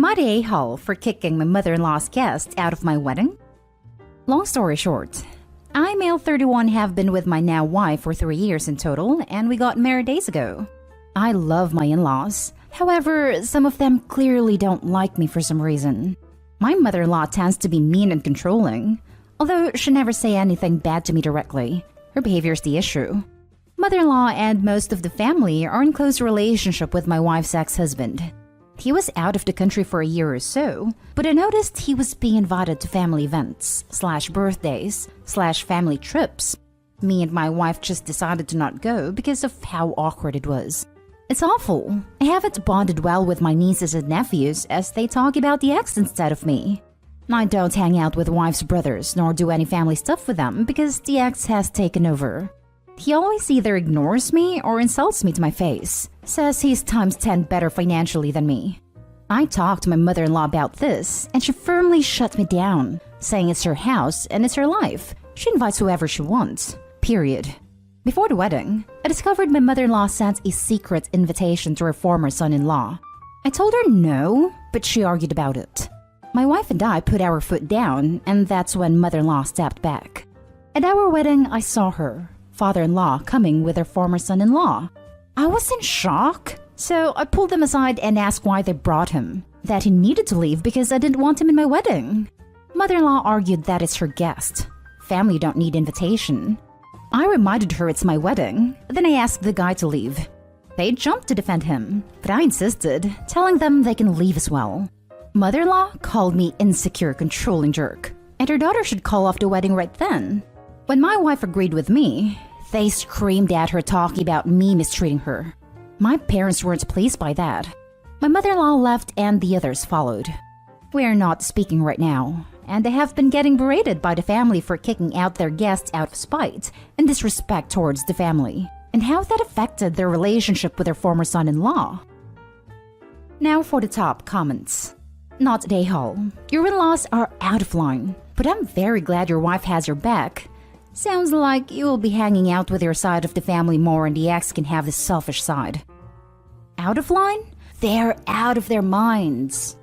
Am I the a-hole for kicking my mother-in-law's guest out of my wedding? Long story short, I, male 31, have been with my now wife for 3 years in total, and we got married days ago. I love my in-laws. However, some of them clearly don't like me for some reason. My mother-in-law tends to be mean and controlling, although she never say anything bad to me directly. Her behavior is the issue. Mother-in-law and most of the family are in close relationship with my wife's ex-husband. He was out of the country for a year or so, but I noticed he was being invited to family events, /birthdays, /family trips. Me and my wife just decided to not go because of how awkward it was. It's awful. I haven't bonded well with my nieces and nephews as they talk about the ex instead of me. I don't hang out with wife's brothers nor do any family stuff with them because the ex has taken over. He always either ignores me or insults me to my face, says he's times 10 better financially than me. I talked to my mother-in-law about this and she firmly shut me down, saying it's her house and it's her life. She invites whoever she wants. Period. Before the wedding, I discovered my mother-in-law sent a secret invitation to her former son-in-law. I told her no, but she argued about it. My wife and I put our foot down, and that's when mother-in-law stepped back. At our wedding, I saw her, father-in-law, coming with her former son-in-law. I was in shock, so I pulled them aside and asked why they brought him, that he needed to leave because I didn't want him in my wedding. Mother-in-law argued that it's her guest. Family don't need invitation. I reminded her it's my wedding, then I asked the guy to leave. They jumped to defend him, but I insisted, telling them they can leave as well. Mother-in-law called me insecure, controlling jerk, and her daughter should call off the wedding right then. When my wife agreed with me, they screamed at her talking about me mistreating her. My parents weren't pleased by that. My mother-in-law left and the others followed. We are not speaking right now, and they have been getting berated by the family for kicking out their guests out of spite and disrespect towards the family, and how that affected their relationship with their former son-in-law. Now for the top comments. Not the a-hole. Your in-laws are out of line, but I'm very glad your wife has your back. Sounds like you will be hanging out with your side of the family more and the ex can have the selfish side. Out of line? They're out of their minds.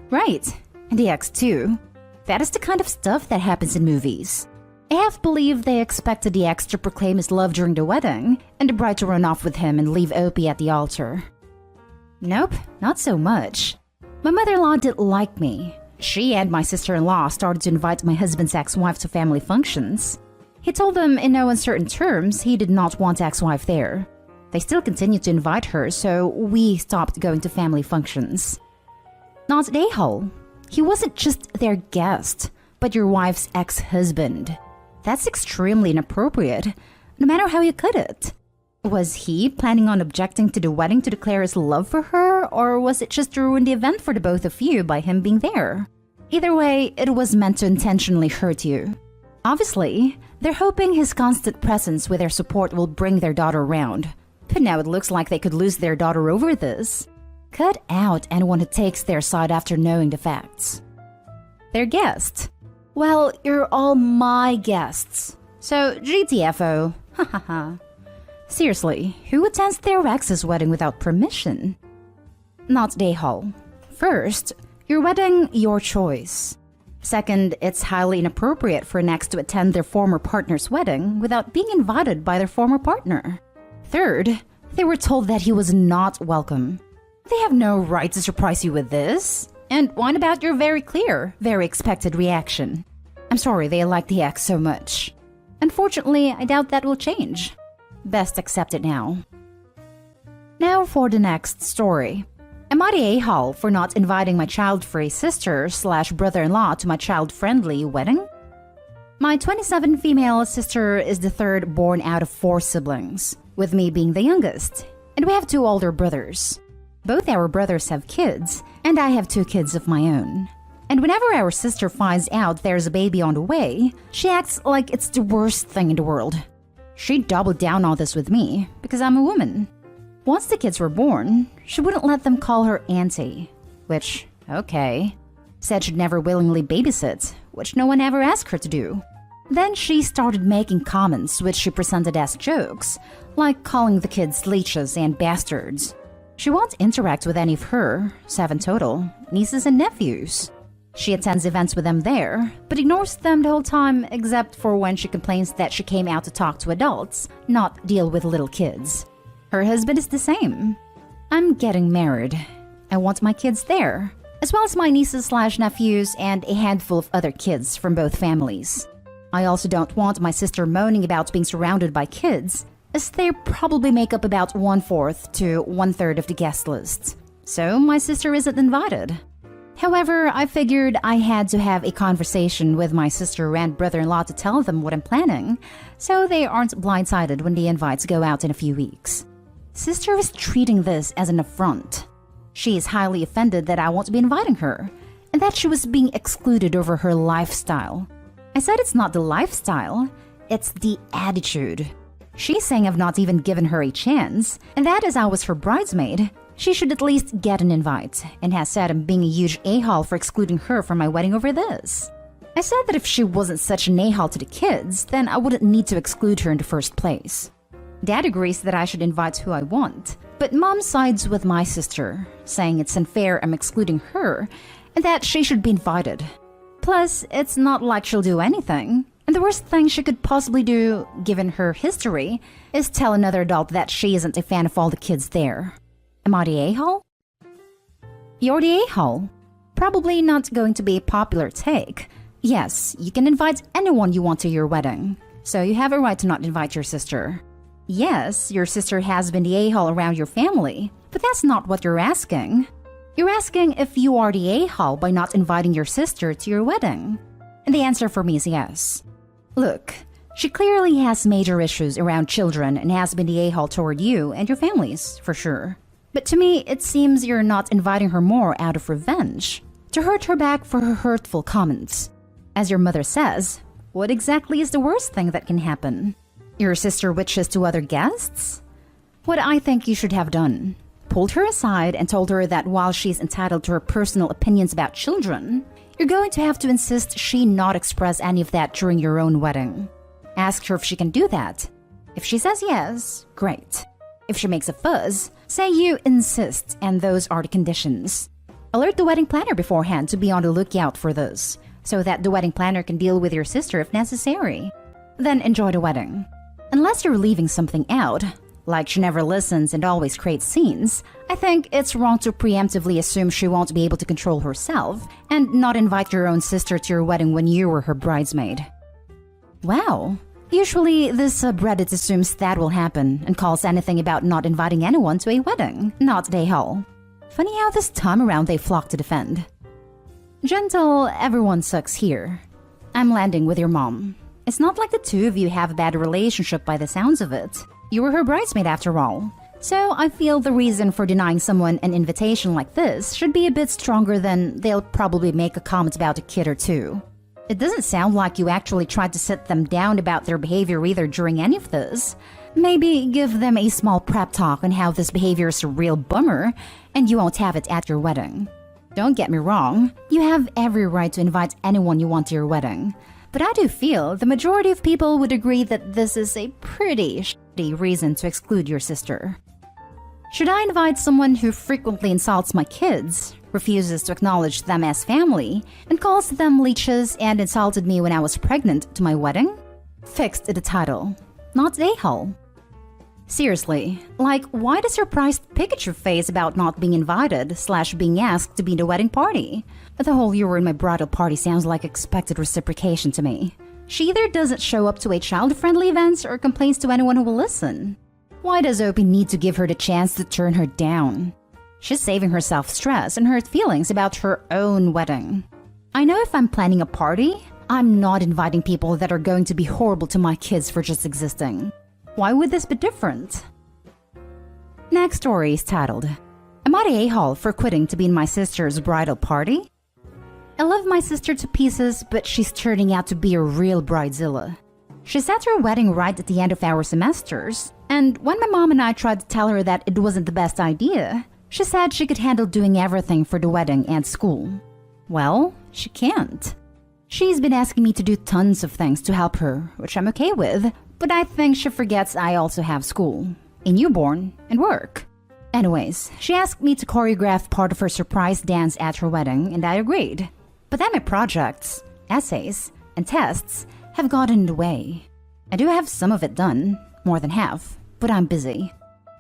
Right, and the ex too. That is the kind of stuff that happens in movies. I half believe they expected the ex to proclaim his love during the wedding and the bride to run off with him and leave Opie at the altar. Nope, not so much. My mother-in-law didn't like me. She and my sister-in-law started to invite my husband's ex-wife to family functions. He told them in no uncertain terms he did not want ex-wife there. They still continued to invite her, so we stopped going to family functions. Not the a-hole. He wasn't just their guest, but your wife's ex-husband. That's extremely inappropriate, no matter how you cut it. Was he planning on objecting to the wedding to declare his love for her, or was it just to ruin the event for the both of you by him being there? Either way, it was meant to intentionally hurt you. Obviously, they're hoping his constant presence with their support will bring their daughter around. But now it looks like they could lose their daughter over this. Cut out anyone who takes their side after knowing the facts. Their guest. Well, you're all my guests. So, GTFO. Hahaha. Seriously, who attends their ex's wedding without permission? Not the a-hole. First, your wedding, your choice. Second, it's highly inappropriate for an ex to attend their former partner's wedding without being invited by their former partner. Third, they were told that he was not welcome. They have no right to surprise you with this. And what about your very clear, very expected reaction? I'm sorry they like the ex so much. Unfortunately, I doubt that will change. Best accept it now. Now for the next story. Am I the a-hole for not inviting my child-free sister/brother-in-law to my child-friendly wedding? My 27 female sister is the third born out of 4 siblings, with me being the youngest, and we have 2 older brothers. Both our brothers have kids, and I have 2 kids of my own. And whenever our sister finds out there's a baby on the way, she acts like it's the worst thing in the world. She doubled down on this with me, because I'm a woman. Once the kids were born, she wouldn't let them call her auntie, which, okay. Said she'd never willingly babysit, which no one ever asked her to do. Then she started making comments which she presented as jokes, like calling the kids leeches and bastards. She won't interact with any of her, 7 total, nieces and nephews. She attends events with them there, but ignores them the whole time except for when she complains that she came out to talk to adults, not deal with little kids. Her husband is the same. I'm getting married. I want my kids there, as well as my nieces/nephews and a handful of other kids from both families. I also don't want my sister moaning about being surrounded by kids, as they probably make up about 1/4 to 1/3 of the guest list. So my sister isn't invited. However, I figured I had to have a conversation with my sister and brother-in-law to tell them what I'm planning, so they aren't blindsided when the invites go out in a few weeks. Sister is treating this as an affront. She is highly offended that I won't be inviting her, and that she was being excluded over her lifestyle. I said it's not the lifestyle, it's the attitude. She's saying I've not even given her a chance, and that as I was her bridesmaid, she should at least get an invite, and has said I'm being a huge a-hole for excluding her from my wedding over this. I said that if she wasn't such an a-hole to the kids, then I wouldn't need to exclude her in the first place. Dad agrees that I should invite who I want, but Mom sides with my sister, saying it's unfair I'm excluding her, and that she should be invited. Plus, it's not like she'll do anything, and the worst thing she could possibly do, given her history, is tell another adult that she isn't a fan of all the kids there. Am I the a-hole? You're the a-hole. Probably not going to be a popular take. Yes, you can invite anyone you want to your wedding, so you have a right to not invite your sister. Yes, your sister has been the a-hole around your family, but that's not what you're asking. You're asking if you are the a-hole by not inviting your sister to your wedding. And the answer for me is yes. Look, she clearly has major issues around children and has been the a-hole toward you and your families, for sure. But to me, it seems you're not inviting her more out of revenge, to hurt her back for her hurtful comments. As your mother says, what exactly is the worst thing that can happen? Your sister witches to other guests? What I think you should have done. Pulled her aside and told her that while she's entitled to her personal opinions about children, you're going to have to insist she not express any of that during your own wedding. Ask her if she can do that. If she says yes, great. If she makes a fuss, say you insist and those are the conditions. Alert the wedding planner beforehand to be on the lookout for this, so that the wedding planner can deal with your sister if necessary. Then enjoy the wedding. Unless you're leaving something out, like she never listens and always creates scenes, I think it's wrong to preemptively assume she won't be able to control herself and not invite your own sister to your wedding when you were her bridesmaid. Wow. Usually, this subreddit assumes that will happen and calls anything about not inviting anyone to a wedding, not the a-hole. Funny how this time around they flock to defend. Gentle, everyone sucks here. I'm landing with your mom. It's not like the two of you have a bad relationship by the sounds of it. You were her bridesmaid after all. So I feel the reason for denying someone an invitation like this should be a bit stronger than they'll probably make a comment about a kid or two. It doesn't sound like you actually tried to sit them down about their behavior either during any of this. Maybe give them a small prep talk on how this behavior is a real bummer, and you won't have it at your wedding. Don't get me wrong, you have every right to invite anyone you want to your wedding. But I do feel the majority of people would agree that this is a pretty shitty reason to exclude your sister. Should I invite someone who frequently insults my kids, refuses to acknowledge them as family, and calls them leeches and insulted me when I was pregnant to my wedding? Fixed the title. Not a-hole. Seriously, like, why the surprised Pikachu face about not being invited/being asked to be in the wedding party? The whole "you were in my bridal party" sounds like expected reciprocation to me. She either doesn't show up to a child-friendly events or complains to anyone who will listen. Why does Opie need to give her the chance to turn her down? She's saving herself stress and hurt feelings about her own wedding. I know if I'm planning a party, I'm not inviting people that are going to be horrible to my kids for just existing. Why would this be different? Next story is titled, Am I the a-hole for quitting to be in my sister's bridal party? I love my sister to pieces, but she's turning out to be a real bridezilla. She's at her wedding right at the end of our semesters, and when my mom and I tried to tell her that it wasn't the best idea, she said she could handle doing everything for the wedding and school. Well, she can't. She's been asking me to do tons of things to help her, which I'm okay with, but I think she forgets I also have school, a newborn, and work. Anyways, she asked me to choreograph part of her surprise dance at her wedding, and I agreed. But then my projects, essays, and tests have gotten in the way. I do have some of it done, more than half, but I'm busy.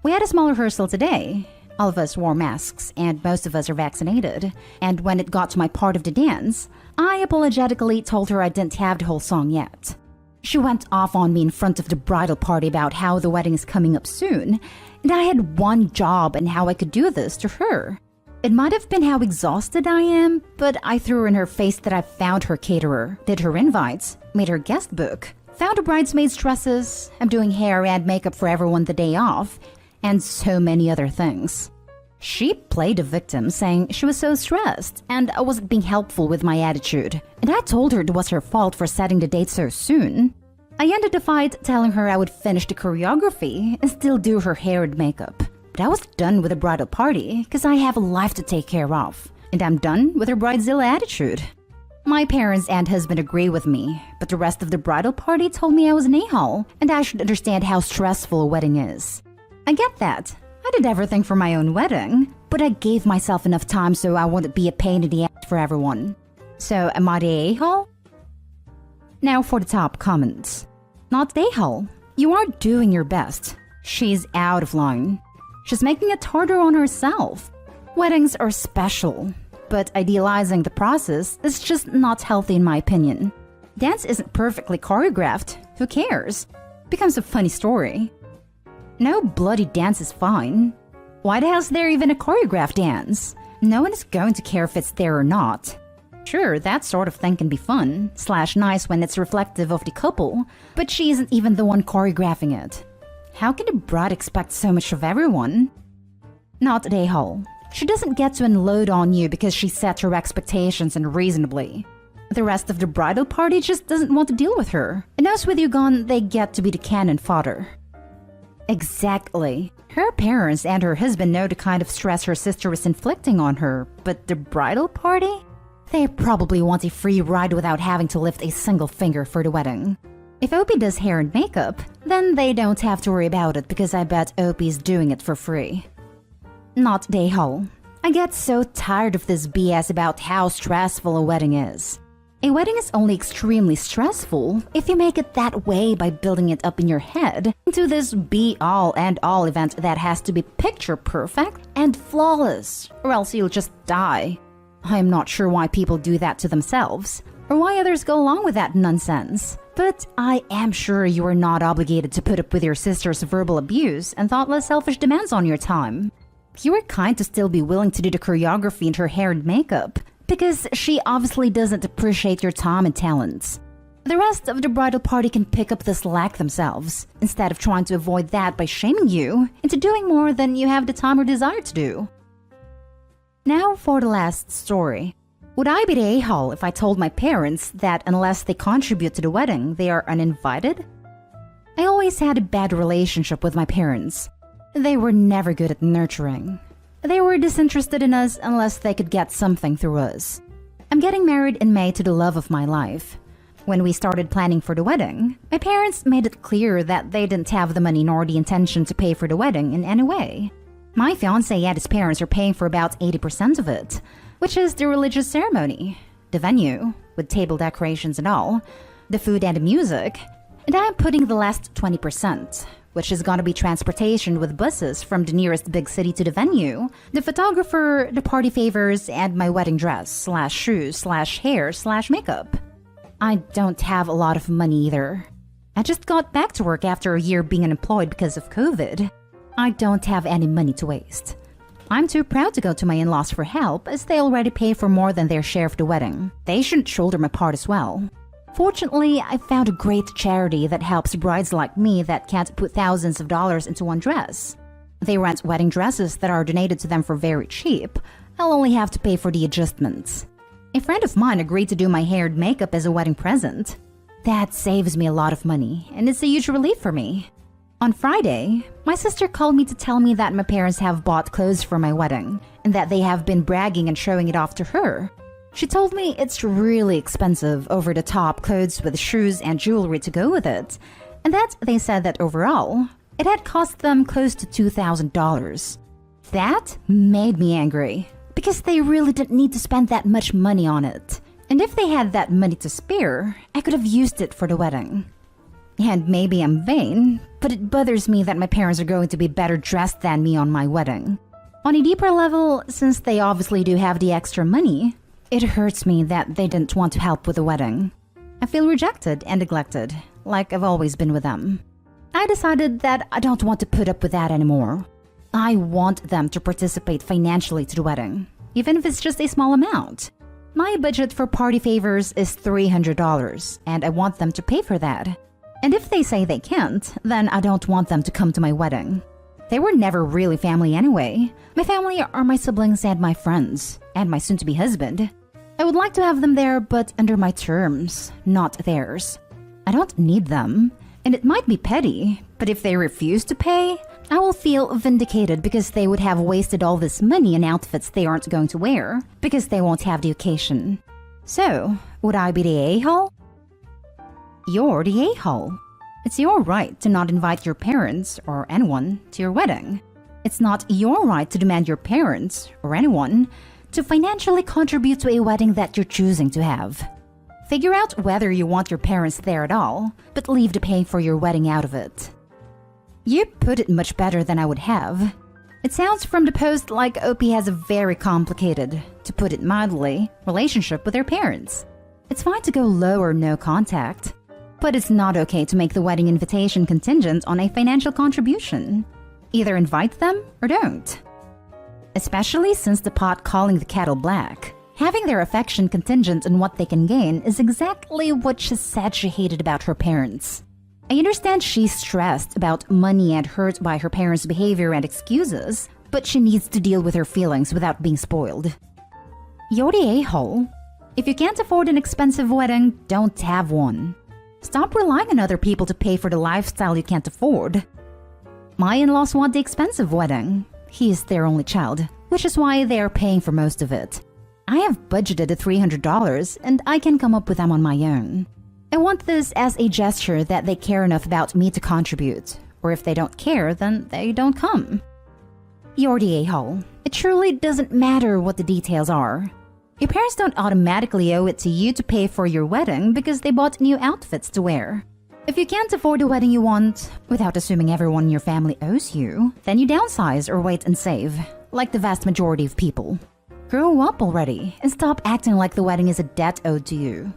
We had a small rehearsal today. All of us wore masks, and most of us are vaccinated. And when it got to my part of the dance, I apologetically told her I didn't have the whole song yet. She went off on me in front of the bridal party about how the wedding is coming up soon, and I had one job and how I could do this to her. It might have been how exhausted I am, but I threw in her face that I found her caterer, did her invites, made her guest book, found her bridesmaids' dresses, I'm doing hair and makeup for everyone the day off, and so many other things. She played a victim, saying she was so stressed and I wasn't being helpful with my attitude, and I told her it was her fault for setting the date so soon. I ended the fight telling her I would finish the choreography and still do her hair and makeup. But I was done with the bridal party because I have a life to take care of, and I'm done with her bridezilla attitude. My parents and husband agree with me, but the rest of the bridal party told me I was an a-hole and I should understand how stressful a wedding is. I get that. I did everything for my own wedding, but I gave myself enough time so I wouldn't be a pain in the ass for everyone. So am I the a-hole? Now for the top comments. Not the a-hole. You are doing your best. She's out of line. She's making it harder on herself. Weddings are special, but idealizing the process is just not healthy in my opinion. Dance isn't perfectly choreographed. Who cares? Becomes a funny story. No bloody dance is fine. Why the hell is there even a choreographed dance? No one is going to care if it's there or not. Sure, that sort of thing can be fun, / nice when it's reflective of the couple, but she isn't even the one choreographing it. How can a bride expect so much of everyone? Not the a-hole. She doesn't get to unload on you because she set her expectations unreasonably. The rest of the bridal party just doesn't want to deal with her, and as with you gone, they get to be the cannon fodder. Exactly. Her parents and her husband know the kind of stress her sister is inflicting on her, but the bridal party? They probably want a free ride without having to lift a single finger for the wedding. If Opie does hair and makeup, then they don't have to worry about it because I bet Opie's doing it for free. Not the a-hole. I get so tired of this BS about how stressful a wedding is. A wedding is only extremely stressful if you make it that way by building it up in your head into this be-all and all event that has to be picture perfect and flawless, or else you'll just die. I'm not sure why people do that to themselves, or why others go along with that nonsense. But I am sure you are not obligated to put up with your sister's verbal abuse and thoughtless selfish demands on your time. You are kind to still be willing to do the choreography and her hair and makeup, because she obviously doesn't appreciate your time and talents. The rest of the bridal party can pick up the slack themselves, instead of trying to avoid that by shaming you into doing more than you have the time or desire to do. Now for the last story. Would I be the a-hole if I told my parents that unless they contribute to the wedding, they are uninvited? I always had a bad relationship with my parents. They were never good at nurturing. They were disinterested in us unless they could get something through us. I'm getting married in May to the love of my life. When we started planning for the wedding, my parents made it clear that they didn't have the money nor the intention to pay for the wedding in any way. My fiancé and his parents are paying for about 80% of it, which is the religious ceremony, the venue, with table decorations and all, the food and the music, and I'm putting the last 20%, which is gonna be transportation with buses from the nearest big city to the venue, the photographer, the party favors, and my wedding dress / shoes / hair / makeup. I don't have a lot of money either. I just got back to work after a year being unemployed because of COVID. I don't have any money to waste. I'm too proud to go to my in-laws for help as they already pay for more than their share of the wedding. They shouldn't shoulder my part as well. Fortunately, I found a great charity that helps brides like me that can't put thousands of dollars into one dress. They rent wedding dresses that are donated to them for very cheap. I'll only have to pay for the adjustments. A friend of mine agreed to do my hair and makeup as a wedding present. That saves me a lot of money, and it's a huge relief for me. On Friday, my sister called me to tell me that my parents have bought clothes for my wedding, and that they have been bragging and showing it off to her. She told me it's really expensive, over-the-top clothes with shoes and jewelry to go with it, and that they said that overall, it had cost them close to $2,000. That made me angry, because they really didn't need to spend that much money on it. And if they had that money to spare, I could have used it for the wedding. And maybe I'm vain, but it bothers me that my parents are going to be better dressed than me on my wedding. On a deeper level, since they obviously do have the extra money, it hurts me that they didn't want to help with the wedding. I feel rejected and neglected, like I've always been with them. I decided that I don't want to put up with that anymore. I want them to participate financially to the wedding, even if it's just a small amount. My budget for party favors is $300, and I want them to pay for that. And if they say they can't, then I don't want them to come to my wedding. They were never really family anyway. My family are my siblings and my friends, and my soon-to-be husband. I would like to have them there, but under my terms, not theirs. I don't need them, and it might be petty, but if they refuse to pay, I will feel vindicated because they would have wasted all this money in outfits they aren't going to wear because they won't have the occasion. So, would I be the a-hole? You're the a-hole. It's your right to not invite your parents or anyone to your wedding. It's not your right to demand your parents or anyone to financially contribute to a wedding that you're choosing to have. Figure out whether you want your parents there at all, but leave the paying for your wedding out of it. You put it much better than I would have. It sounds from the post like OP has a very complicated, to put it mildly, relationship with their parents. It's fine to go low or no contact, but it's not okay to make the wedding invitation contingent on a financial contribution. Either invite them or don't. Especially since the pot calling the kettle black. Having their affection contingent on what they can gain is exactly what she said she hated about her parents. I understand she's stressed about money and hurt by her parents' behavior and excuses, but she needs to deal with her feelings without being spoiled. You're the a-hole. If you can't afford an expensive wedding, don't have one. Stop relying on other people to pay for the lifestyle you can't afford. My in-laws want the expensive wedding. He is their only child, which is why they are paying for most of it. I have budgeted the $300 and I can come up with them on my own. I want this as a gesture that they care enough about me to contribute, or if they don't care, then they don't come. You're the a-hole. It truly doesn't matter what the details are. Your parents don't automatically owe it to you to pay for your wedding because they bought new outfits to wear. If you can't afford the wedding you want, without assuming everyone in your family owes you, then you downsize or wait and save, like the vast majority of people. Grow up already and stop acting like the wedding is a debt owed to you.